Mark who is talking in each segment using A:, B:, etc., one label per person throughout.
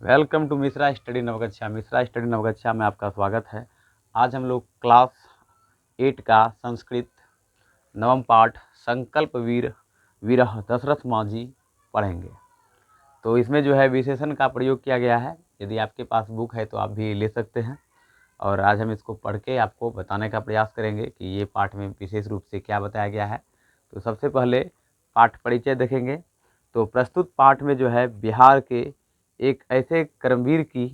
A: Welcome to Mishra study Navgachhia. Mishra study Navgachhia में आपका स्वागत है। आज हम लोग क्लास 8 का संस्कृत नवम पाठ संकल्प वीर विरह दशरथ मांझी पढ़ेंगे। तो इसमें जो है विशेषण का प्रयोग किया गया है। यदि आपके पास बुक है तो आप भी ले सकते हैं। और आज हम इसको पढ़ के आपको बताने का प्रयास करेंगे कि ये पाठ में विशेष रूप से क्या बताया गया है। तो सबसे पहले पाठ परिचय देखेंगे। तो प्रस्तुत पाठ में जो है बिहार के एक ऐसे कर्मवीर की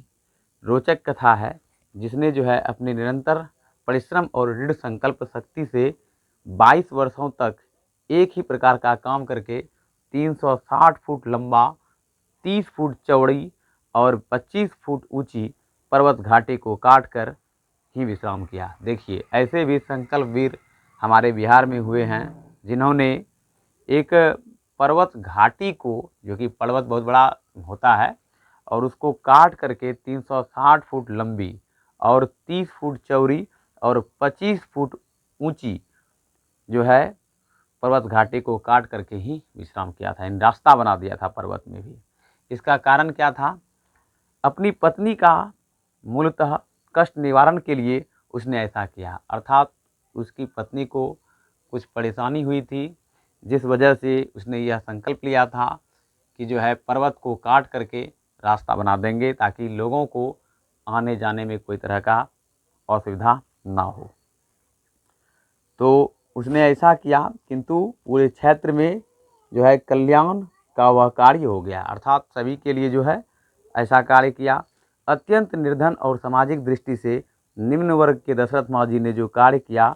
A: रोचक कथा है जिसने जो है अपने निरंतर परिश्रम और दृढ़ संकल्प शक्ति से 22 वर्षों तक एक ही प्रकार का काम करके 360 फुट लंबा, 30 फुट चौड़ी और 25 फुट ऊंची पर्वत घाटी को काट कर ही विश्राम किया। देखिए, ऐसे भी संकल्प वीर हमारे बिहार में हुए हैं जिन्होंने एक पर्वत घाटी को, जो कि पर्वत बहुत बड़ा होता है, और उसको काट करके 360 फुट लंबी और 30 फुट चौड़ी और 25 फुट ऊंची जो है पर्वत घाटी को काट करके ही विश्राम किया था। इन रास्ता बना दिया था पर्वत में भी। इसका कारण क्या था? अपनी पत्नी का मूलतः कष्ट निवारण के लिए उसने ऐसा किया। अर्थात उसकी पत्नी को कुछ परेशानी हुई थी, जिस वजह से उसने यह संकल्प लिया था कि जो है पर्वत को काट करके रास्ता बना देंगे ताकि लोगों को आने जाने में कोई तरह का असुविधा ना हो। तो उसने ऐसा किया, किंतु पूरे क्षेत्र में जो है कल्याण का वह कार्य हो गया। अर्थात सभी के लिए जो है ऐसा कार्य किया। अत्यंत निर्धन और सामाजिक दृष्टि से निम्न वर्ग के दशरथ मांझी ने जो कार्य किया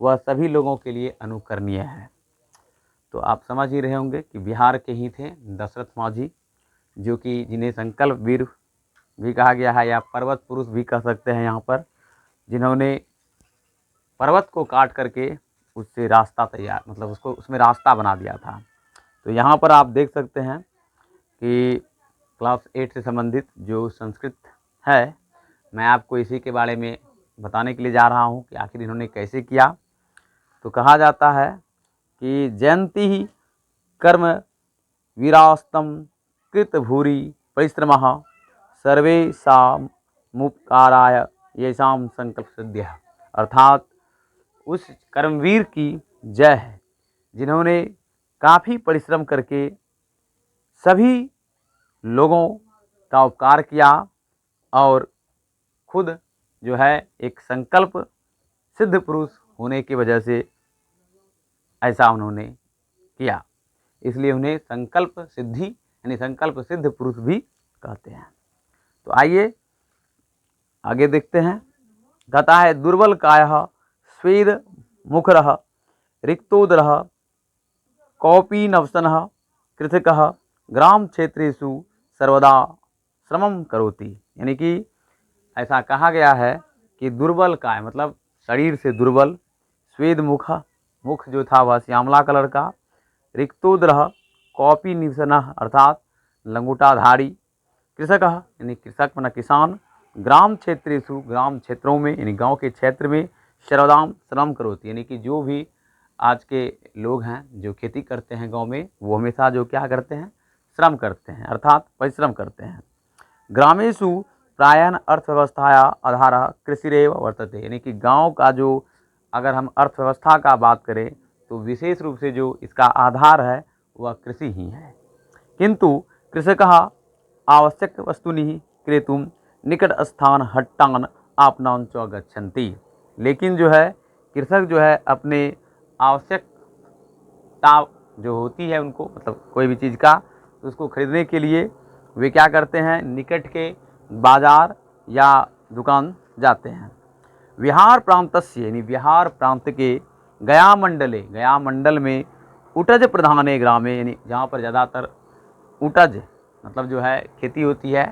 A: वह सभी लोगों के लिए अनुकरणीय है। तो आप समझ ही रहे होंगे कि बिहार के ही थे दशरथ मांझी, जो कि जिन्हें संकल्प वीर भी कहा गया है या पर्वत पुरुष भी कह सकते हैं यहाँ पर, जिन्होंने पर्वत को काट करके उससे रास्ता तैयार, मतलब उसको उसमें रास्ता बना दिया था। तो यहाँ पर आप देख सकते हैं कि क्लास 8 से संबंधित जो संस्कृत है, मैं आपको इसी के बारे में बताने के लिए जा रहा हूँ कि आखिर इन्होंने कैसे किया। तो कहा जाता है कि जयंती ही कर्म वीरास्तम कृत भूरि परिश्रम सर्वेषामुपकाराय येषाम संकल्प सिद्ध्य। अर्थात उस कर्मवीर की जय है जिन्होंने काफ़ी परिश्रम करके सभी लोगों का उपकार किया और खुद जो है एक संकल्प सिद्ध पुरुष होने की वजह से ऐसा उन्होंने किया, इसलिए उन्हें संकल्प सिद्धि यानी संकल्प सिद्ध पुरुष भी कहते हैं। तो आइए आगे देखते हैं। कहता है दुर्बल कायः स्वेद मुखरः रिक्तोदरः कौपीनवसनः कृषकः ग्राम क्षेत्रेषु सर्वदा श्रमं करोति। यानी कि ऐसा कहा गया है कि दुर्बल काय मतलब शरीर से दुर्बल, स्वेद मुख जो था वह श्यामला कलर का, रिक्तोदरः कौपी निवसनः अर्थात लंगोटाधारी, कृषकः यानी कृषक माना किसान, ग्राम क्षेत्रेषु ग्राम क्षेत्रों में यानी गांव के क्षेत्र में, सर्वदाम श्रम करोति यानी कि जो भी आज के लोग हैं जो खेती करते हैं गांव में, वो हमेशा जो क्या करते हैं, श्रम करते हैं अर्थात परिश्रम करते हैं। ग्रामेषु प्रायः अर्थव्यवस्थाया आधार कृषिरेव वर्तते। यानी कि गांव का जो, अगर हम अर्थव्यवस्था का बात करें तो विशेष रूप से जो इसका आधार है वह कृषि ही है। किंतु कृषकः आवश्यक वस्तूनि क्रेतुं निकट स्थान हट्टान आपनां च गच्छन्ति। लेकिन जो है कृषक जो है अपने आवश्यकता जो होती है उनको, मतलब कोई भी चीज़ का, तो उसको खरीदने के लिए वे क्या करते हैं, निकट के बाजार या दुकान जाते हैं। बिहार प्रांतस्य यानी बिहार प्रांत के गया मंडल में उटज प्रधाने ग्रामे यानी जहाँ पर ज़्यादातर उटज मतलब जो है खेती होती है,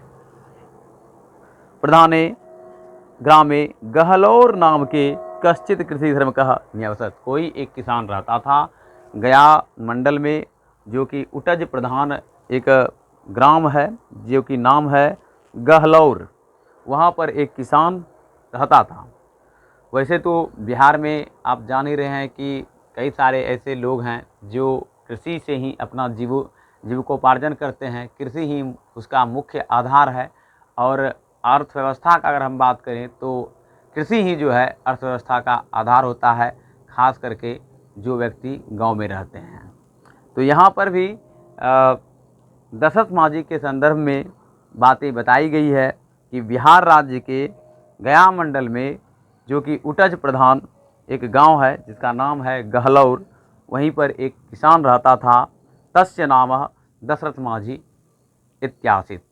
A: प्रधाने ग्रामे गहलौर नाम के कश्चित कृषि धर्म का न्यावसत। कोई एक किसान रहता था गया मंडल में, जो कि उटज प्रधान एक ग्राम है जो कि नाम है गहलौर। वहाँ पर एक किसान रहता था। वैसे तो बिहार में आप जान ही रहे हैं कि कई सारे ऐसे लोग हैं जो कृषि से ही अपना जीविकोपार्जन करते हैं, कृषि ही उसका मुख्य आधार है। और अर्थव्यवस्था का अगर हम बात करें तो कृषि ही जो है अर्थव्यवस्था का आधार होता है, खास करके जो व्यक्ति गांव में रहते हैं। तो यहाँ पर भी दशरथ मांझी के संदर्भ में बातें बताई गई है कि बिहार राज्य के गया मंडल में जो कि उटज प्रधान एक गांव है जिसका नाम है गहलौर, वहीं पर एक किसान रहता था, तस्य नामः दशरथ मांझी इत्यासित,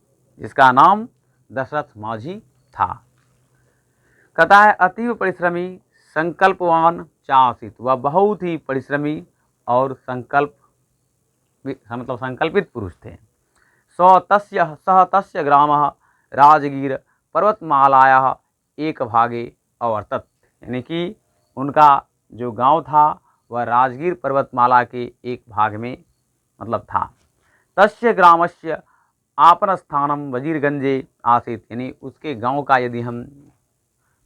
A: जिसका नाम दशरथ मांझी था। कहता है अतीव परिश्रमी संकल्पवान चासित, वह बहुत ही परिश्रमी और संकल्पित पुरुष थे। सह तस्य ग्रामः राजगीर पर्वतमालायाः एक भागे अवर्तत, यानी कि उनका जो गांव था वह राजगीर पर्वतमाला के एक भाग में था। तस्य ग्रामस्य आपन स्थानम वजीरगंजे आसीत, यानी उसके गांव का यदि हम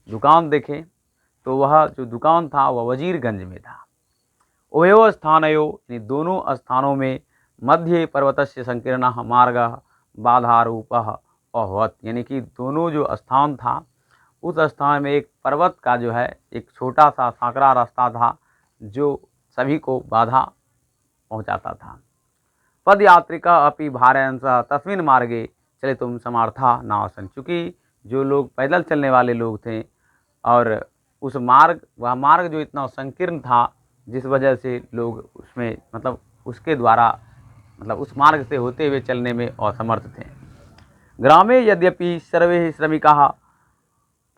A: दुकान देखें तो वह जो दुकान था वह वजीरगंज में था। उभयो स्थानयो, यानी दोनों स्थानों में मध्य पर्वतस्य संकीर्णः मार्गः बाधारूपः अभवत्, यानी कि दोनों जो स्थान था उस स्थान में एक पर्वत का जो है एक छोटा सा सांकड़ा रास्ता था जो सभी को बाधा पहुंचाता था। पदयात्रिका अपि भारयंसः तस्मिन् मार्गे चलितुं समर्था नासन्, चूँकि जो लोग पैदल चलने वाले लोग थे और वह मार्ग जो इतना संकीर्ण था जिस वजह से लोग उसमें उसके द्वारा उस मार्ग से होते हुए चलने में असमर्थ थे। ग्रामे यद्यपि सर्वे श्रमिकाः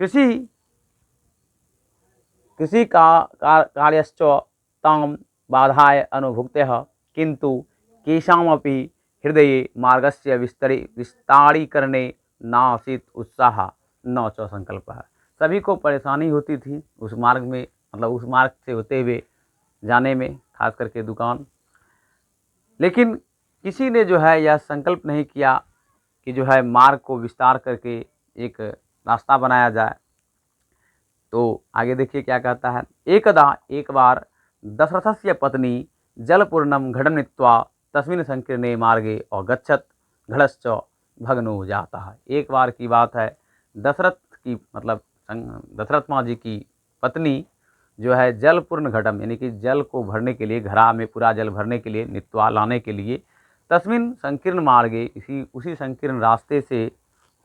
A: कृषि कार्यश्च तां बाधाय अनुभुक्तः, किंतु केषामपि हृदये मार्गस्य विस्तारीकरणे नासीत् उत्साह न च संकल्पः। सभी को परेशानी होती थी उस मार्ग में, उस मार्ग से होते हुए जाने में, खास करके दुकान, लेकिन किसी ने जो है यह संकल्प नहीं किया कि जो है मार्ग को विस्तार करके एक रास्ता बनाया जाए। तो आगे देखिए क्या कहता है। एक बार दशरथस्य पत्नी जलपूर्णम घटं नीत्वा तस्मिन् संकीर्णे मार्गे अगच्छत्, घटश्च भग्नो जातः। एक बार की बात है, दशरथ मांझी की पत्नी जो है जलपूर्ण घटम, यानी कि जल को भरने के लिए, घड़ा में पूरा जल भरने के लिए, नीत्वा लाने के लिए, तस्मिन् संकीर्ण मार्गे, उसी संकीर्ण रास्ते से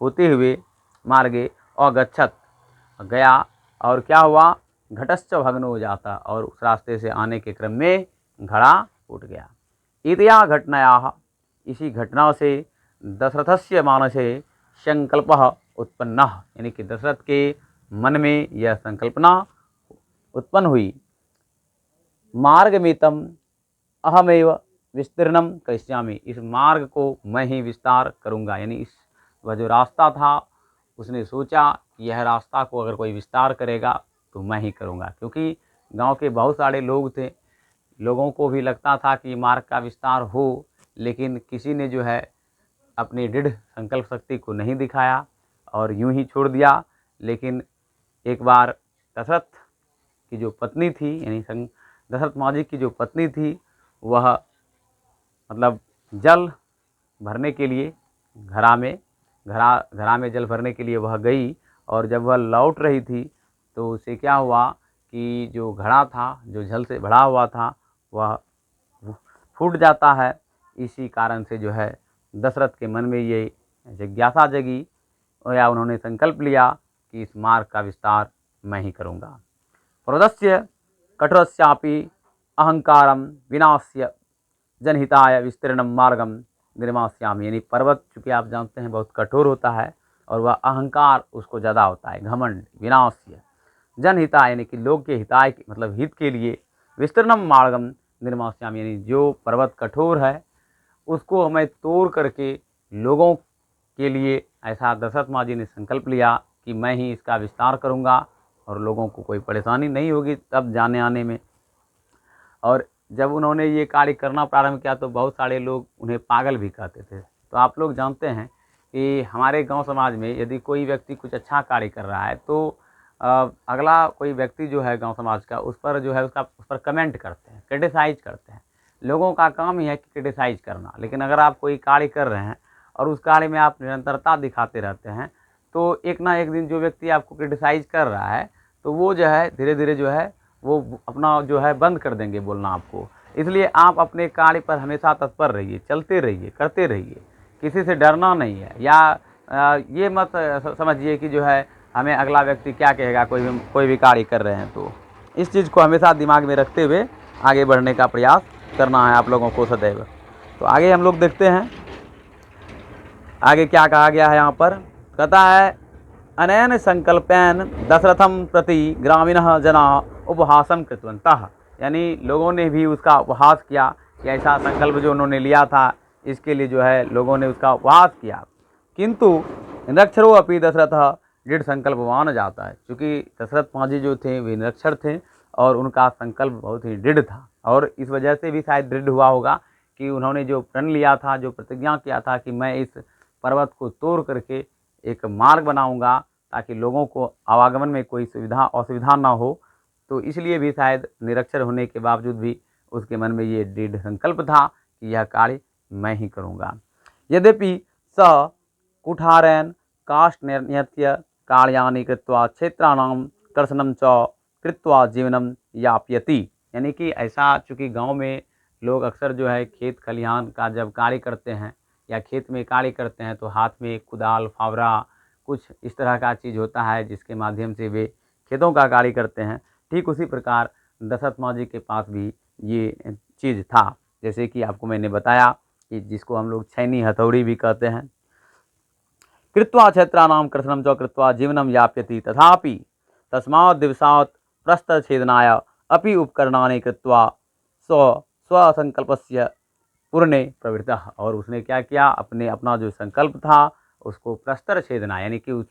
A: होते हुए, मार्गे अगच्छत गया, और क्या हुआ, घटश्च भग्नो हो जाता, और उस रास्ते से आने के क्रम में घड़ा टूट गया। इतया घटनायाः, इसी घटना से दशरथस्य मानसे संकल्पः उत्पन्नः, यानी कि दशरथ के मन में यह संकल्पना उत्पन्न हुई। मार्गमितं अहमेव विस्तीर्णम करिष्यामि, इस मार्ग को मैं ही विस्तार करूँगा, यानी वह जो रास्ता था उसने सोचा कि यह रास्ता को अगर कोई विस्तार करेगा तो मैं ही करूँगा, क्योंकि गांव के बहुत सारे लोग थे, लोगों को भी लगता था कि मार्ग का विस्तार हो, लेकिन किसी ने जो है अपनी दृढ़ संकल्प शक्ति को नहीं दिखाया और यूं ही छोड़ दिया। लेकिन एक बार दशरथ की जो पत्नी थी, यानी दशरथ मांझी की जो पत्नी थी, वह जल भरने के लिए घड़ा में जल भरने के लिए वह गई, और जब वह लौट रही थी तो उसे क्या हुआ कि जो घड़ा था, जो जल से भरा हुआ था, वह फूट जाता है। इसी कारण से जो है दशरथ के मन में ये जिज्ञासा जगी, या उन्होंने संकल्प लिया कि इस मार्ग का विस्तार मैं ही करूँगा। प्रोदस्य कठोरस्यापि अहंकारम विनाश्य जनहिताय विस्तीर्णम मार्गम निर्मास्यामि, यानी पर्वत चूँकि आप जानते हैं बहुत कठोर होता है और वह अहंकार उसको ज़्यादा होता है, घमंड। विनाश्य जनहिताय, यानी कि लोग के हिताय हित के लिए, विस्तीर्णम मार्गम निर्मास्यामि, यानी जो पर्वत कठोर है उसको हमें तोड़ करके लोगों के लिए, ऐसा दशरथ मांझी ने संकल्प लिया कि मैं ही इसका विस्तार करूँगा और लोगों को कोई परेशानी नहीं होगी तब जाने आने में। और जब उन्होंने ये कार्य करना प्रारंभ किया तो बहुत सारे लोग उन्हें पागल भी कहते थे। तो आप लोग जानते हैं कि हमारे गांव समाज में यदि कोई व्यक्ति कुछ अच्छा कार्य कर रहा है तो अगला कोई व्यक्ति जो है गांव समाज का, उस पर जो है उस पर कमेंट करते हैं, क्रिटिसाइज करते हैं। लोगों का काम ही है कि क्रिटिसाइज करना। लेकिन अगर आप कोई कार्य कर रहे हैं और उस कार्य में आप निरंतरता दिखाते रहते हैं, तो एक ना एक दिन जो व्यक्ति आपको क्रिटिसाइज़ कर रहा है, तो वो जो है धीरे धीरे जो है वो अपना जो है बंद कर देंगे बोलना आपको। इसलिए आप अपने कार्य पर हमेशा तत्पर रहिए, चलते रहिए, करते रहिए, किसी से डरना नहीं है। या ये मत समझिए कि जो है हमें अगला व्यक्ति क्या कहेगा कोई भी कार्य कर रहे हैं तो। इस चीज़ को हमेशा दिमाग में रखते हुए आगे बढ़ने का प्रयास करना है आप लोगों को सदैव। तो आगे हम लोग देखते हैं आगे क्या कहा गया है यहाँ पर। कहता है अनेन संकल्पेन दशरथम प्रति ग्रामीणः जनाः उपहासं कृतवन्तः, यानी लोगों ने भी उसका उपहास किया कि ऐसा संकल्प जो उन्होंने लिया था इसके लिए जो है लोगों ने उसका उपहास किया। किंतु निरक्षरो अपि दशरथः दृढ़ संकल्पवान जाता है, क्योंकि दशरथ माँ जी जो थे वे निरक्षर थे और उनका संकल्प बहुत ही दृढ़ था, और इस वजह से भी शायद दृढ़ हुआ होगा कि उन्होंने जो प्रण लिया था, जो प्रतिज्ञा किया था कि मैं इस पर्वत को तोड़ करके एक मार्ग बनाऊंगा ताकि लोगों को आवागमन में कोई असुविधा ना हो, तो इसलिए भी शायद निरक्षर होने के बावजूद भी उसके मन में ये दृढ़ संकल्प था कि यह कार्य मैं ही करूँगा। यद्यपि स कुठारेण काष्ठनिर्यत्य कार्याणि कृत्वा क्षेत्राणां कर्षणं च कृत्वा जीवनं यापयति, यानी कि ऐसा चूँकि गांव में लोग अक्सर जो है खेत खलिहान का जब कार्य करते हैं या खेत में कार्य करते हैं तो हाथ में कुदाल फावड़ा कुछ इस तरह का चीज़ होता है जिसके माध्यम से वे खेतों का कार्य करते हैं। ठीक उसी प्रकार दशरथ माँ जी के पास भी ये चीज़ था, जैसे कि आपको मैंने बताया कि जिसको हम लोग छैनी हथौड़ी भी कहते हैं। कृत्वा क्षेत्राणां कर्षणं च कृत्वा जीवनं यापयति तथापि तस्मात् दिवसात् प्रस्थछेदनाय अपि उपकरणानि कृत्वा स्वसंकल्पस्य पूर्णे प्रवृत्तः, और उसने क्या किया, अपना जो संकल्प था उसको प्रस्तर छेदना, यानी कि उस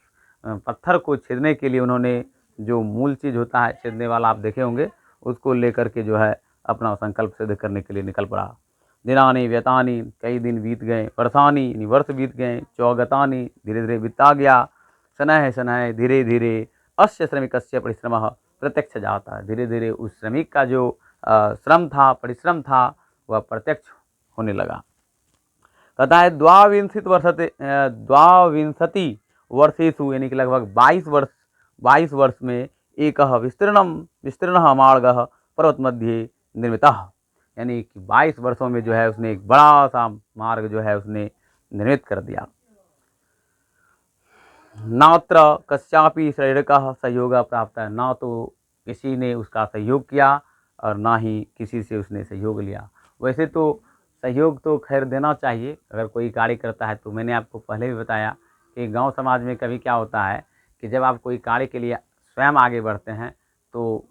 A: पत्थर को छेदने के लिए उन्होंने जो मूल चीज़ होता है छेदने वाला आप देखे होंगे, उसको लेकर के जो है अपना संकल्प सिद्ध करने के लिए निकल पड़ा। दिनानि व्यतानि, कई दिन बीत गए, वर्षानि यानी वर्ष बीत गए, चौगतानि धीरे धीरे बीतता गया, शनैः शनैः धीरे धीरे अस्य श्रमिकस्य परिश्रमः प्रत्यक्ष जाता है, धीरे धीरे उस श्रमिक का जो श्रम था, परिश्रम था, वह प्रत्यक्ष होने लगा। कहता है द्वाविंशति वर्षेषु, यानी कि लगभग 22 वर्ष में एक विस्तीर्ण मार्गः पर्वत मध्य निर्मितः, यानी कि 22 वर्षों में जो है उसने एक बड़ा सा मार्ग जो है उसने निर्मित कर दिया। नात्र कस्यापि शारीरिकः सहयोग प्राप्त है, ना तो किसी ने उसका सहयोग किया और ना ही किसी से उसने सहयोग लिया। वैसे तो सहयोग तो खैर देना चाहिए अगर कोई कार्य करता है, तो मैंने आपको पहले भी बताया कि गांव समाज में कभी क्या होता है कि जब आप कोई कार्य के लिए स्वयं आगे बढ़ते हैं तो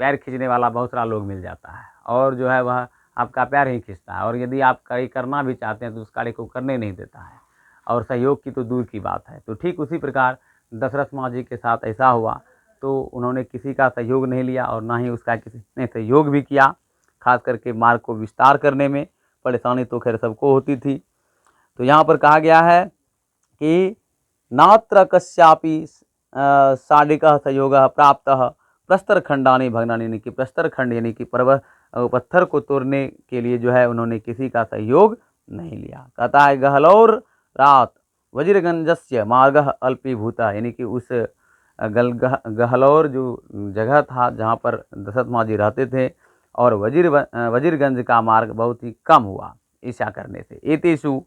A: पैर खींचने वाला बहुत सारा लोग मिल जाता है, और जो है वह आपका पैर ही खींचता है, और यदि आप कार्य करना भी चाहते हैं तो उस कार्य को करने नहीं देता है, और सहयोग की तो दूर की बात है। तो ठीक उसी प्रकार दशरथ माँ जी के साथ ऐसा हुआ, तो उन्होंने किसी का सहयोग नहीं लिया और ना ही उसका किसी ने सहयोग भी किया। खास करके मार्ग को विस्तार करने में परेशानी तो खैर सबको होती थी। तो यहाँ पर कहा गया है कि नात्र कस्यापि शारीरिकः सहयोगः प्राप्तः प्रस्तर खंडानि भग्नानि, यानी कि प्रस्तर खंड यानी कि पर्वत पत्थर को तोड़ने के लिए जो है उन्होंने किसी का सहयोग नहीं लिया। कहता है गहलौर रात वज्रगंजस्य मार्गः अल्पीभूतः, यानी कि उस गहलौर जो जगह था जहाँ पर दशरथ माँ जी रहते थे, और वजीरगंज का मार्ग बहुत ही कम हुआ ईर्ष्या करने से। एतेषु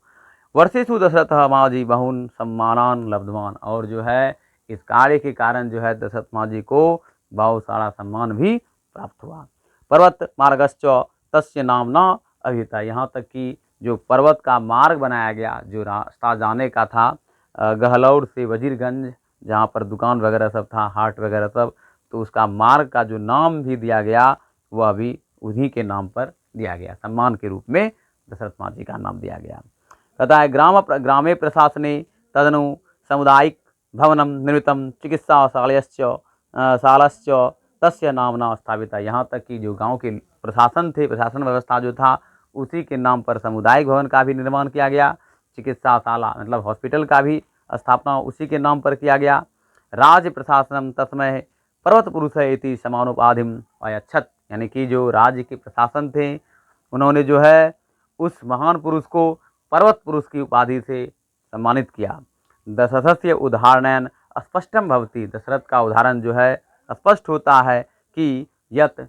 A: वर्षेषु दशरथ माँ जी बहुन सम्मानान लब्धवान, और जो है इस कार्य के कारण जो है दशरथ माँ जी को बहुत सारा सम्मान भी प्राप्त हुआ। पर्वत मार्गश्च तस्य नामना अभिहिता, यहाँ तक कि जो पर्वत का मार्ग बनाया गया, जो रास्ता जाने का था गहलौर से वजीरगंज, जहाँ पर दुकान वगैरह सब था, हाट वगैरह सब, तो उसका मार्ग का जो नाम भी दिया गया वह भी उन्हीं के नाम पर दिया गया, सम्मान के रूप में दशरथ माँ जी का नाम दिया गया। कहता है ग्रामे प्रशासने तदनु सामुदायिक भवनम निर्मितम चिकित्सा शालश्च तस्य नामना स्थापिता, यहाँ तक कि जो गांव के प्रशासन व्यवस्था जो था उसी के नाम पर सामुदायिक भवन का भी निर्माण किया गया, चिकित्साशाला मतलब हॉस्पिटल का भी स्थापना उसी के नाम पर किया गया। राज्य प्रशासनम तस्मय पर्वत पुरुष इति समानुपाधिम अयच्छत, यानी कि जो राज्य के प्रशासन थे उन्होंने जो है उस महान पुरुष को पर्वत पुरुष की उपाधि से सम्मानित किया। दशरथस्य उदाहरणेन स्पष्टम भवति, दशरथ का उदाहरण जो है स्पष्ट होता है कि यत्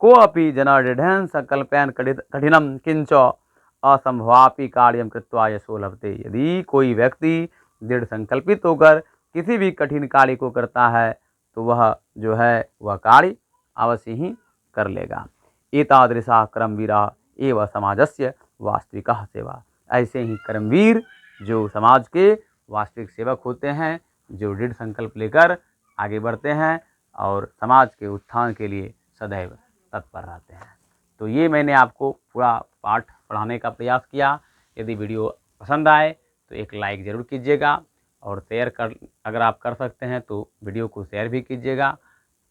A: कोऽपि जनः दृढेन संकल्पेन कठिनं किंच असंभवापि कार्यं कृत्वा यशो लभते। यदि कोई व्यक्ति दृढ़ संकल्पित होकर किसी भी कठिन कार्य को करता है तो वह जो है वह कार्य अवश्य ही कर लेगा। एतादृशा कर्मवीरा एवं समाजस्य वास्तविकः सेवा। ऐसे ही कर्मवीर जो समाज के वास्तविक सेवक होते हैं, जो दृढ़ संकल्प लेकर आगे बढ़ते हैं और समाज के उत्थान के लिए सदैव तत्पर रहते हैं। तो ये मैंने आपको पूरा पाठ पढ़ाने का प्रयास किया। यदि वीडियो पसंद आए तो एक लाइक ज़रूर कीजिएगा और शेयर कर, अगर आप कर सकते हैं तो वीडियो को शेयर भी कीजिएगा।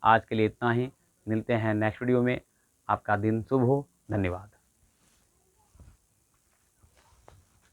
A: आज के लिए इतना ही, मिलते हैं नेक्स्ट वीडियो में। आपका दिन शुभ हो। धन्यवाद।